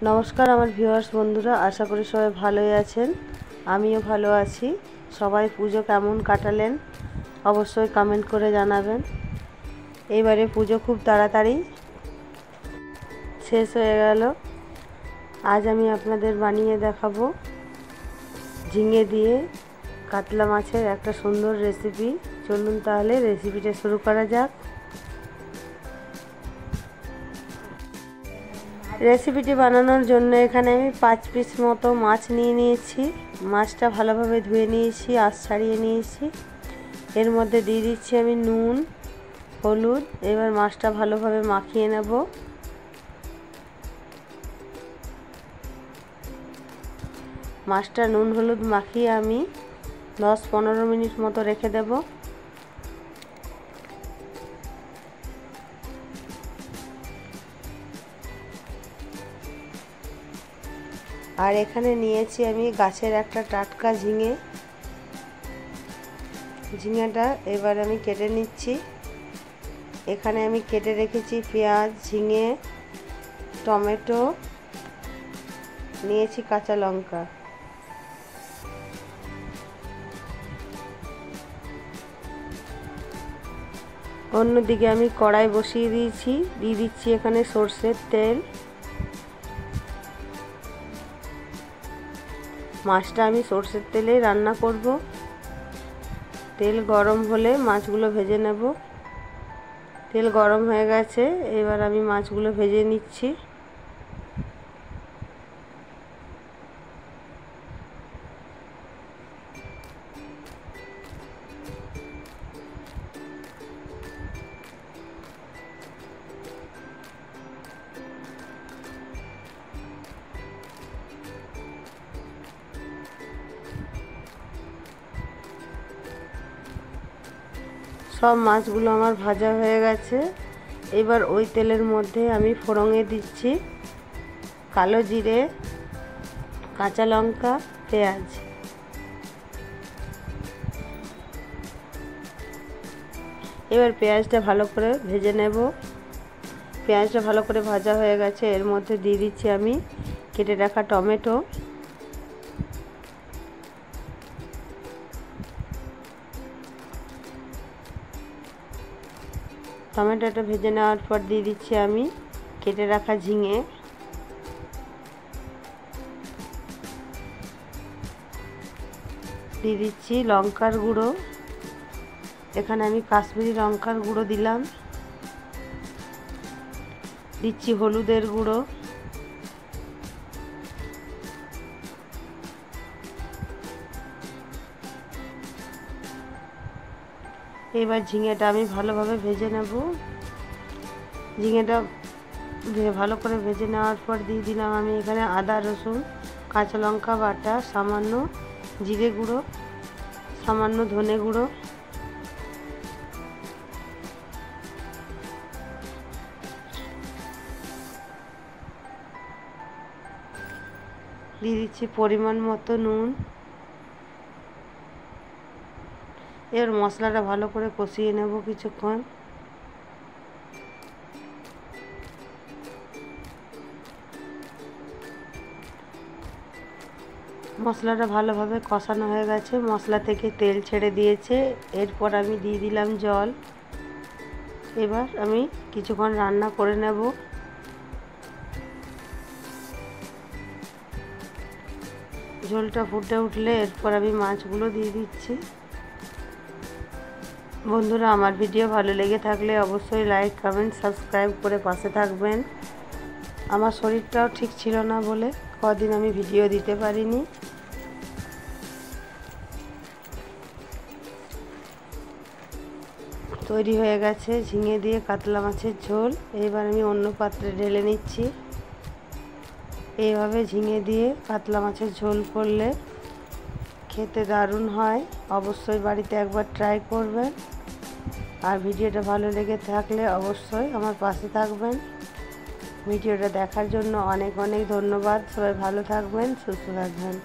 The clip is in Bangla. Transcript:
নমস্কার আমার ভিউয়ার্স বন্ধুরা, আশা করি সবাই ভালোই আছেন। আমিও ভালো আছি। সবাই পুজো কেমন কাটালেন অবশ্যই কমেন্ট করে জানাবেন। এইবারে পুজো খুব তাড়াতাড়ি শেষ হয়ে গেল। আজ আমি আপনাদের বানিয়ে দেখাবো ঝিঙে দিয়ে কাতলা মাছের একটা সুন্দর রেসিপি। চলুন তাহলে রেসিপিটা শুরু করা যাক। রেসিপিটি বানানোর জন্য এখানে আমি 5 পিস মতো মাছ নিয়ে নিয়েছি। মাছটা ভালোভাবে ধুয়ে নিয়েছি, আঁশ ছাড়িয়ে নিয়েছি। এর মধ্যে দিয়ে দিচ্ছি আমি নুন, হলুদ। এবার মাছটা ভালোভাবে মাখিয়ে নেব। মাছটা নুন হলুদ মাখিয়ে আমি 10-15 মিনিট মতো রেখে দেব। আর এখানে নিয়েছি আমি গাছের একটা টাটকা ঝিঙেটা এবার আমি কেটে নিচ্ছি। এখানে আমি কেটে রেখেছি পেঁয়াজ, ঝিঙে, টমেটো, নিয়েছি কাঁচা লঙ্কা। অন্যদিকে আমি কড়াই বসিয়ে দিয়েছি, দিয়ে দিচ্ছি এখানে সরষের তেল। মাছটা আমি সরষের তেলে রান্না করব। তেল গরম হলে মাছগুলো ভেজে নেব। তেল গরম হয়ে গেছে, এবার আমি মাছগুলো ভেজে নিচ্ছি। সব মাছগুলো আমার ভাজা হয়ে গেছে। এবার ওই তেলের মধ্যে আমি ফোড়নে দিচ্ছি কালো জিরে, কাঁচা লঙ্কা, পেঁয়াজ। এবার পেঁয়াজটা ভালো করে ভেজে নেব। পেঁয়াজটা ভালো করে ভাজা হয়ে গেছে, এর মধ্যে দিয়ে দিচ্ছি আমি কেটে রাখা টমেটো। টমেটোটা ভেজে নেওয়ার পর দিয়ে দিচ্ছি আমি কেটে রাখা ঝিঙে। দিয়ে দিচ্ছি লঙ্কার গুঁড়ো। এখানে আমি কাশ্মীরি লঙ্কার গুঁড়ো দিলাম। দিচ্ছি হলুদের গুঁড়ো। এবার ঝিঙেটা আমি ভালোভাবে ভেজে নেব। ঝিঙেটা ভালো করে ভেজে নেওয়ার পর দিয়ে দিলাম আমি এখানে আদা, রসুন, কাঁচা লঙ্কা বাটা, সামান্য জিরে গুঁড়ো, সামান্য ধনে গুঁড়ো। দিয়ে দিচ্ছি পরিমাণ মতো নুন। এবার মশলাটা ভালো করে কষিয়ে নেব কিছুক্ষণ। মশলাটা ভালোভাবে কষানো হয়ে গেছে, মশলা থেকে তেল ছেড়ে দিয়েছে। এরপর আমি দিয়ে দিলাম জল। এবার আমি কিছুক্ষণ রান্না করে নেব। ঝোলটা ফুটে উঠলে এরপর আমি মাছগুলো দিয়ে দিচ্ছি। বন্ধুরা, আমার ভিডিও ভালো লেগে থাকলে অবশ্যই লাইক, কমেন্ট, সাবস্ক্রাইব করে পাশে থাকবেন। আমার শরীরটাও ঠিক ছিল না বলে কদিন আমি ভিডিও দিতে পারিনি। তৈরি হয়ে গেছে ঝিঙে দিয়ে কাতলা মাছের ঝোল। এবার আমি অন্য পাত্রে ঢেলে নিচ্ছি। এইভাবে ঝিঙে দিয়ে কাতলা মাছের ঝোল করলে খেতে দারুণ হয়। অবশ্যই বাড়িতে একবার ট্রাই করবেন। আর ভিডিওটা ভালো লেগে থাকলে অবশ্যই আমার পাশে থাকবেন। ভিডিওটা দেখার জন্য অনেক অনেক ধন্যবাদ। সবাই ভালো থাকবেন, সুস্থ থাকবেন।